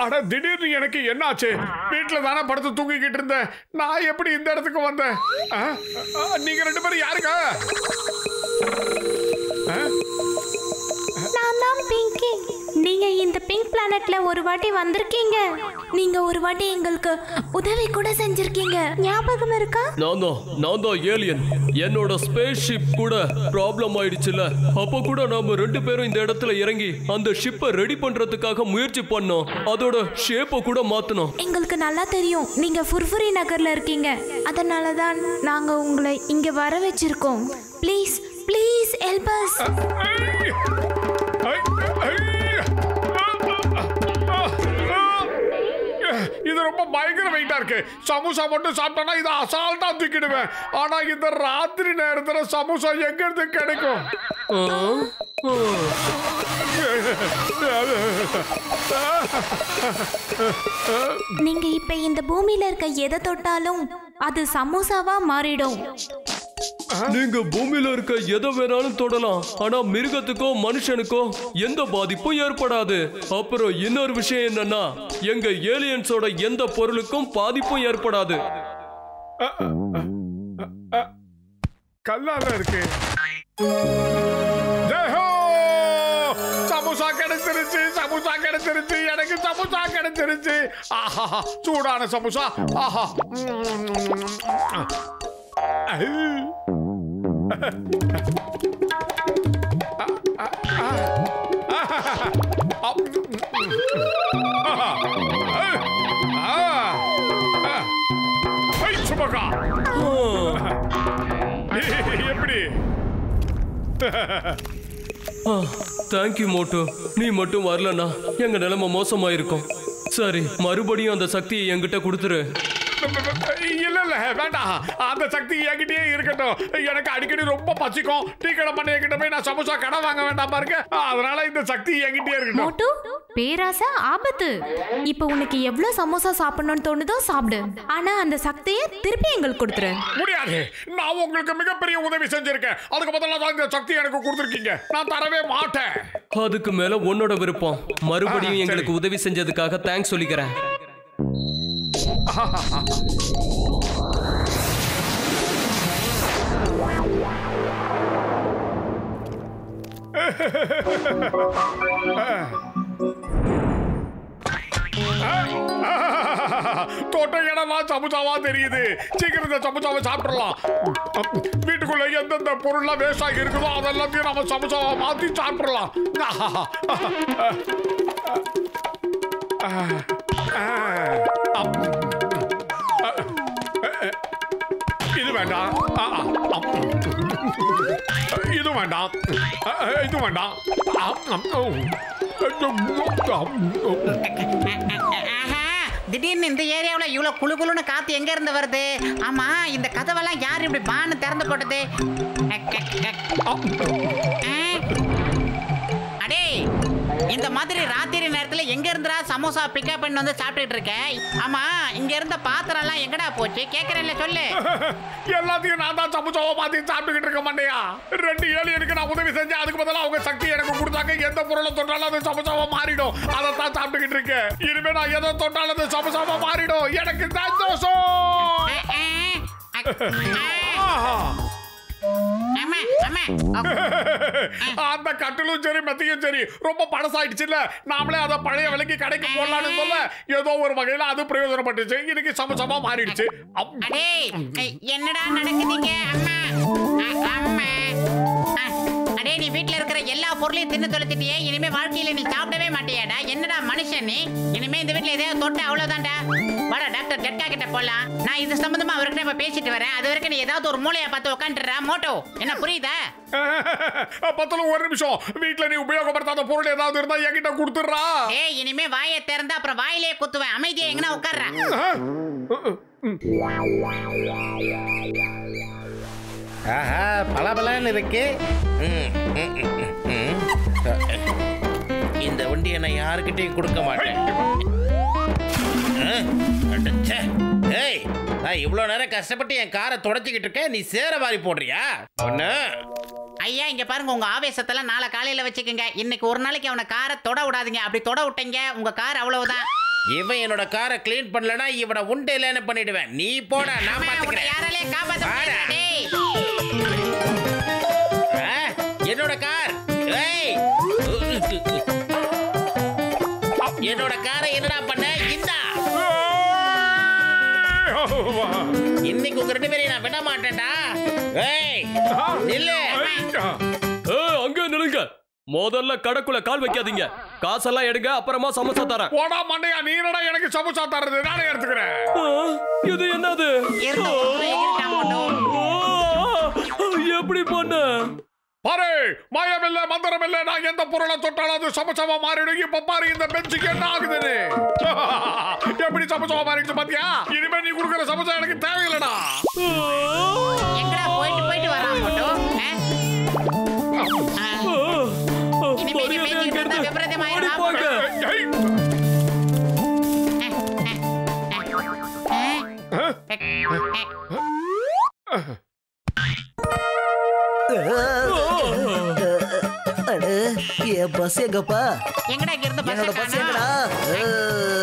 அட திடீர்னு எனக்கு என்னாச்சு? வீட்டுல தானே படுத்து தூங்கிக்கிட்டு இருந்தேன். நான் எப்படி இந்த இடத்துக்கு வந்தேன்? நீங்க ரெண்டு பேரும் யாருங்க? நான் தான் பிங்கி. நீங்க இந்த பிங்க் பிளானட்ல ஒரு வாட்டி வந்திருக்கீங்க. நீங்க ஒரு வாட்டி எங்களுக்கு உதவி கூட செஞ்சிருக்கீங்க. ஞாபகம் இருக்கா? நான் தான் ஏலியன். என்னோட ஸ்பேஸ் ஷிப் கூட ப்ராப்ளம் ஆயிடுச்சுல. அப்போ கூட நாம ரெண்டு பேரும் இந்த இடத்துல இறங்கி அந்த ஷிப்பை ரெடி பண்றதுக்காக முயற்சி பண்ணோம். அதோட ஷேப்பை கூட மாத்தணும். எங்களுக்கு நல்லா தெரியும் நீங்க ஃபுர்ஃபுரி நகர்ல இருக்கீங்க. அதனால தான் நாங்க உங்களை இங்க வர வச்சிருக்கோம். Please please help us. இது ரொம்ப பயங்கர வெயிட்டா இருக்கு. சமோசா மட்டும் சாப்பிட்டா இதை அசால்ட்டா தூக்கிடுவேன். ஆனா இந்த ராத்திரி நேரத்துல சமோசா எங்க இருந்து கிடைக்கும்? நீங்க இப்ப இந்த பூமியில இருக்க எதை தொட்டாலும் அது சமோசாவா மாறிடும். நீங்க பூமியில இருக்க எதை வேணாலும் தொடலாம். ஆனா மிருகத்துக்கோ மனுஷனுக்கோ எந்த பாதிப்பும் ஏற்படாது. அப்புறம் இன்னொரு விஷயம் என்னன்னா, எங்க ஏலியன்ஸோட எந்த பொருளுக்கும் பாதிப்பும் ஏற்படாது. கல்லால இருக்கு. சமோசா கிடைச்சிருச்சு, சமோசா கிடைச்சிருச்சு, எனக்கு சமோசா கிடைச்சிருச்சு. ஆஹா, சூடான சமோசா. ஆஹா, சுபகா எப்படி? தேங்க்யூ மோட்டோ. நீ மட்டும் வரலனா எங்க நிலைமை மோசமாயிருக்கும். சரி, மறுபடியும் அந்த சக்தியை என்கிட்ட கொடுத்துரு. இல்ல இல்ல வேண்டாம், அந்த சக்தி என்கிட்டயே இருக்கட்டும். எனக்கு அடிக்கடி ரொம்ப பசிக்கும். டீ கடை பண்ண என்கிட்ட போய் நான் சமோசா கடை வாங்க வேண்டாம் பாருங்க. அதனால இந்த சக்தி என்கிட்டயே இருக்கட்டும். மோட்டு, பேராசை ஆபத்து. இப்போ உனக்கு எவ்வளவு சமோசா சாப்பிடணும்னு தோணுதோ சாப்பிடு. ஆனா அந்த சக்தியை திருப்பி எங்களுக்கு கொடுத்துரு. முடியாது. நான் உங்களுக்கு மிகப்பெரிய உதவி செஞ்சிருக்கேன். அதுக்கு பதிலா தான் இந்த சக்தி எனக்கு கொடுத்துருக்கீங்க. நான் தரவே மாட்டேன். அதுக்கு மேல உன்னோட விருப்பம். மறுபடியும் எங்களுக்கு உதவி செஞ்சதுக்காக தேங்க்ஸ் சொல்லிக்கிறேன். தோட்ட இடமா சமோசாவா தெரியுது. சீக்கிரம் இந்த சமோசாவை சாப்பிடலாம். வீட்டுக்குள்ள எந்தெந்த பொருள்லாம் வேஸ்ட் ஆகி இருக்குதோ அதெல்லாத்தையும் நம்ம சமோசாவா மாத்தி சாப்பிடலாம். இது வேண்டாம், இது வேண்டாம், இது வேண்டாம். திடீர்னு இந்த ஏரியாவில் இவ்வளோ குழு குழுன்னு காத்து எங்க இருந்து வருது? ஆமா, இந்த கதவெல்லாம் யார் இப்படி பான்னு திறந்து போட்டது? அடே, இந்த மாதிரி ராத்திரி நேரத்துல எங்க இருந்துடா சமோசா பிக்கப் பண்ணி வந்து சாப்பிட்டுட்டு இருக்க? ஆமா, இங்க இருந்த பாத்திரம் எல்லாம் எங்கடா போச்சு? கேக்குறேன்ல, சொல்லு. எல்லாத்தையும் நான் தான் சமோசாவை மாத்தி சாப்பிட்டுக்கிட்டு இருக்க மாட்டேயா? ரெண்டு ஏலியனுக்கு நான் உதவி செஞ்சேன். அதுக்கு பதிலா அவங்க சக்தி எனக்கு கொடுத்தாங்க. எந்த பொருளை தொட்டாலும் அது சமோசாவா மாறிடும். அதை தான் சாப்பிட்டுக்கிட்டு இருக்கேன். இனிமே நான் எதை தொட்டாலும் அது சமோசாவா மாறிடும். எனக்கு சந்தோஷம். அந்த கட்டிலும் சரி மெத்தையும் சரி ரொம்ப பழசாயிடுச்சுல்ல. நாமளே அதை பழைய விலைக்கு கடைக்கு போடலான்னு சொல்ல ஏதோ ஒரு வகையில அது பிரயோஜனப்பட்டுச்சு. இன்னைக்கு சமோசாவா மாறிடுச்சு. என்னடா நடக்குதுங்க? அம்மா, அம்மா, அடே நீ வீட்ல இருக்கிற எல்லா பொருளையும் தின்னு தொலைச்சிட்டியே, இனிமே வாழ்க்கையில நீ சாப்பிடவே மாட்டியாடா. என்னடா மனுஷன் நீ? இனிமே இந்த வீட்ல ஏதாவது தொட்ட அவ்வளவுதான்டா. வாடா டாக்டர் ஜட்கா கிட்ட போலாம். நான் இது சம்பந்தமா அவர்கிட்ட இப்ப பேசிட்டு வரேன். அது வரைக்கும் நீ ஏதாவது ஒரு மூலையை பார்த்து உட்காந்துடுறா. மோட்டோ என்ன புரியுதா? பத்தல ஒரு நிமிஷம். வீட்ல நீ உபயோகப்படுத்தாத பொருள் ஏதாவது இருந்தா என்கிட்ட கொடுத்துடுறா. ஏய் இனிமே வாயை திறந்தா அப்புறம் வாயிலே குத்துவேன். அமைதியா எங்கனா உட்கார்றா. ஆஹா பலபலன்னு இருக்கு. இந்த வண்டியை நான் யாருக்கிட்டையும் கொடுக்க மாட்டேன். ஏய் நான் இவ்வளோ நேரம் கஷ்டப்பட்டு என் காரை தொடச்சிக்கிட்டு இருக்கேன், நீ சேர வாரி போடுறியா? ஒன்று ஐயா இங்க பாருங்க, உங்க ஆவேசத்தெல்லாம் நாளை காலையில வச்சுக்கோங்க. இன்னைக்கு ஒரு நாளைக்கு அவனை காரை தொட விடாதீங்க. அப்படி தொட விட்டீங்க உங்க கார் அவ்வளவுதான். இவன் என்னோட காரை கிளீன் பண்ணலனா இவனை உண்டை இல்லைன்னு பண்ணிடுவேன். நீ போட, நான் பாத்துக்கிறேன். யாராலே காப்பாத்த முடியாது. என்னோட கார் என்னோட காரை என்னடா பண்ண? இந்தா இன்னைக்கு உங்க ரெண்டு பேரையும் நான் விட மாட்டேன்டா. ஏய் நில்லு. அங்க நில்லுங்க. முதல்ல கடைக்குள்ள கால் வைக்காதீங்க. காசெல்லாம் எடுங்க, அப்புறமா சமோசா தரேன். போடா மண்டையா, நீ என்னடா எனக்கு சமோசா தரது? நானே எடுத்துக்கிறேன். இது என்னது? எப்படி பண்ண? பாரு, மாயமில்ல மந்திரமில்ல, நான் எந்த பொருளை தொட்டாலும் அது சமோசாவா மாறிடும். இப்ப பாரு இந்த பெஞ்சுக்கு என்ன ஆகுதுன்னு. எப்படி சமோசாவா மாறிடுச்சு பாத்தியா? இனிமே நீ கொடுக்கிற சமோசா எனக்கு தேவையில்லடா. எங்கடா போயிட்டு போயிட்டு வரான் போட்டோ? பஸ் எங்கப்பா? எங்கடா இருந்து பஸ்? என்னோட பஸ் எங்கடா?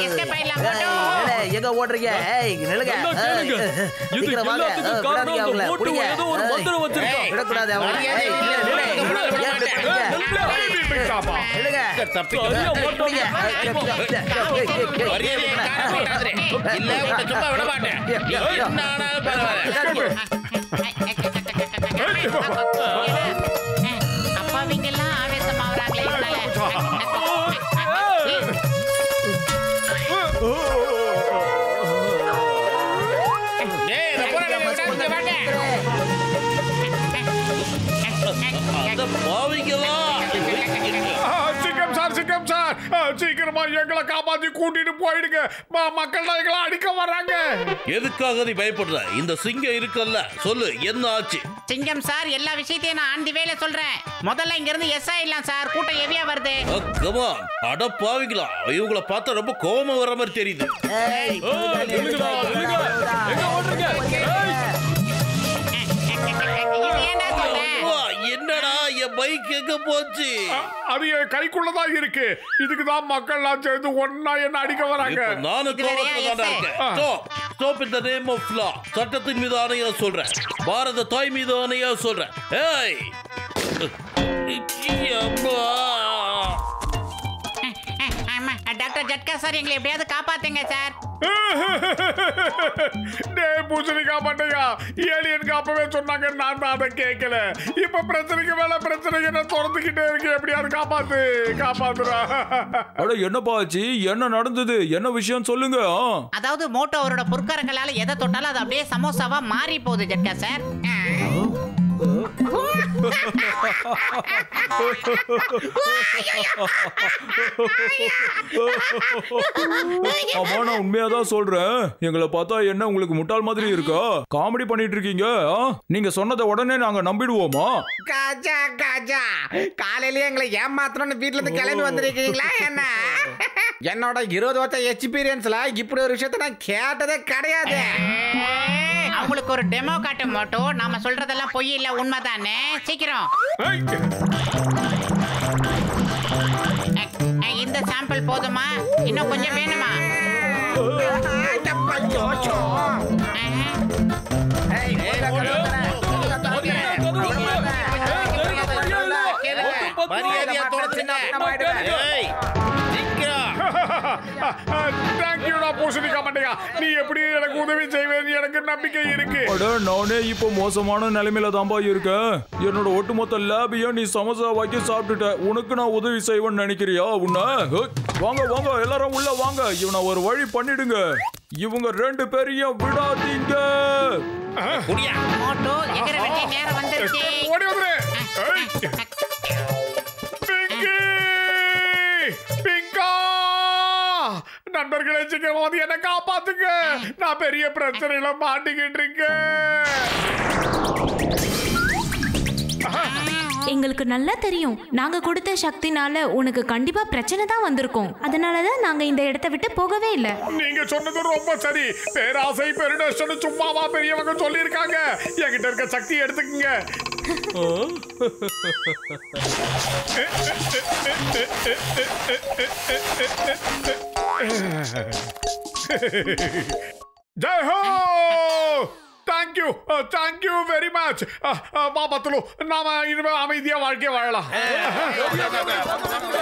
எஸ்கேப் ஆயிடலாம் போட்டோ. எங்க ஓடுறீங்க? நில்லுங்க. சீக்கிரம் வாங்க. விடாதீங்க அவங்கள. புடிங்க. ஏதோ ஒரு மந்திரம் வச்சிருக்கான். விடக்கூடாது அவங்கள. அப்பாவிங்க எல்லாம் ஆவேசமாகறாங்களே. சிக்கம் சார், சீக்கிரமா எங்களை காப்பாத்தி கூட்டிட்டு போயிடுங்க. மக்கள் எங்களை அடிக்க வர்றாங்க. எதுக்காக நீ பயப்படுற? இந்த சிங்கம் இருக்குல்ல, சொல்லு என்ன ஆச்சு? சிங்கம் சார், எல்லா விஷயத்தையும் நான் ஆண்டி வேலை சொல்றேன். முதல்ல இங்க இருந்து எஸ் ஆயிடலாம் சார். கூட்டம் ஹெவியா வருது. அட பாவிங்களா, இவங்கள பார்த்தா ரொம்ப கோபமா வர மாதிரி தெரியுது. என்னடா என் பைக் எங்க போச்சு? அது என் கைக்குள்ளதான் இருக்கு. இதுக்குதான் மக்கள் சேர்ந்து ஒன்னா என்ன அடிக்க வராங்க. நானும் கோபத்துல இருக்கேன். Stop in the name of law. சட்டத்தின் மீது ஆணையா சொல்றேன். பாரத தாய் மீது ஆணையா சொல்றேன். ஏய் டாக்டர் ஜட்கா சார், எங்களை எப்படியாவது காப்பாத்துங்க சார். பூசணிக்கா மாட்டையா, ஏலியனுக்கு அப்பவே சொன்னாங்க, நான் தான் அதை கேட்கல. இப்ப பிரச்சனைக்கு மேல பிரச்சனைக்கு என்ன தொடர்ந்துகிட்டே இருக்கு. எப்படியாவது காப்பாத்து, காப்பாத்துறா. என்னப்பா ஆச்சு? என்ன நடந்தது? என்ன விஷயம் சொல்லுங்க. அதாவது மோட்டோ அவரோட பொற்கரங்களால எதை தொட்டாலும் அது அப்படியே சமோசாவா மாறி போகுது ஜட்கா சார். ஆமா, நான் உண்மையாதான் சொல்றேன். எங்களை பார்த்தா என்ன உங்களுக்கு முட்டாள் மாதிரி இருக்கா? காமெடி பண்ணிட்டு இருக்கீங்க. நீங்க சொன்னதை உடனே நாங்க நம்பிடுவோமா? காஜா காஜா, காலையிலேயே எங்களை ஏமாத்தணும்னு வீட்டுல இருந்து கிளம்பி வந்திருக்கீங்களா என்ன? என்னோட 20 வருஷம் எக்ஸ்பீரியன்ஸ்ல இப்படி ஒரு விஷயத்தை நான் கேட்டதே கிடையாது. அவங்களுக்கு ஒரு டெமோ காட்ட மாட்டோம். நாம சொல்றதெல்லாம் பொய் இல்ல, உண்மைதானே? சீக்கிரம் இந்த சாம்பிள் போதுமா? இன்னும் கொஞ்சம் வேணுமா? தேங்க்யூடா பூசணிக்கா மண்டையா, நீ எப்படி எனக்கு உதவி செய்வேன்னு எனக்கு நம்பிக்கை இருக்கு. அட நானே இப்போ மோசமான நிலைமையில தான்பா இருக்கேன். என்னோட ஒட்டுமொத்த லேபையும் நீ சமோசாவாக்கி சாப்பிட்டுட்ட. உனக்கு நான் உதவி செய்வேன்னு நினைக்கிறியா? உன்ன வாங்க வாங்க எல்லாரும் உள்ள வாங்க. இவனை ஒரு வழி பண்ணிடுங்க. இவங்க 2 பேரையும் விடாதீங்க. மோட்டோ எங்கற வெட்டி நேரம் வந்துருச்சு. ஓடி வந்துரு. பிங்கி! பிங்கா! நண்பர்களே, சீக்கிரமா வந்து என்ன காப்பாத்துங்க. நான் பெரிய பிரச்சனையில மாட்டிக்கிட்டு இருக்கேன். எங்களுக்கு நல்லா தெரியும், நாங்க கொடுத்த சக்தினால உனக்கு கண்டிப்பா பிரச்சனை தான் வந்திருக்கும். அதனாலதான் நாங்க இந்த இடத்தை விட்டு போகவே இல்லை. நீங்க சொன்னது ரொம்ப சரி. பேராசை பெருநஷ்டம் சும்மாவா பெரியவங்க சொல்லி இருக்காங்க. என்கிட்ட இருக்க சக்தி எடுத்துக்கங்க. Jai Ho! Thank you very much. வா பத்துலு, நாம இனிமே அமைதியா வாழ்க்கை வாழலாம்.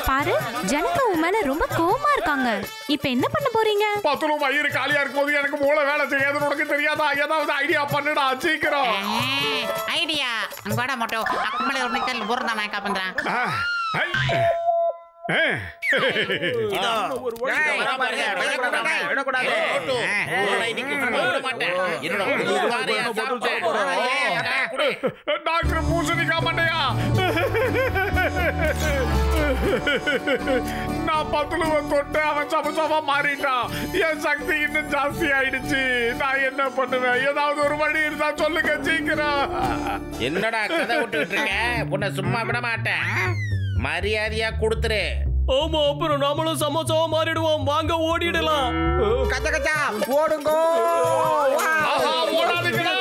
பாரு, ஜனங்க உன் மேல ரொம்ப கோவமா இருக்காங்க. இப்ப என்ன பண்ண போறீங்க? பத்துலு, வயிறு காலியா இருக்கும்போது எனக்கு மூளை வேலை செய்யாது. உனக்கு தெரியாதா? ஏதாவது ஐடியா பண்ணுடா சீக்கிரம். ஐடியா அங்கோட மோட்டோ அக்கமல ஒரு நிக்கல் போறதா நான் காப்பந்தறேன். டாக்டர் பூசணிக்கா மண்டையா, நான் பத்துலுவ தொட்டு அவன் சமசமா மாறிட்டான். என் சக்தி இன்னும் ஜாஸ்தி ஆயிடுச்சு. நான் என்ன பண்ணுவேன்? ஏதாவது ஒரு வழி இருந்தா சொல்லுங்க சீக்கிரம். என்னடா கதை விட்டுட்டு இருக்க? உன்னை சும்மா விட மாட்டேன். மரியாதையா கொடுத்துரு. ஆமா, அப்புறம் நாமளும் சமோசாவா மாறிடுவோம். வாங்க ஓடிடலாம். கச்சா கச்சா ஓடுங்கோ. ஓடாதீங்களா?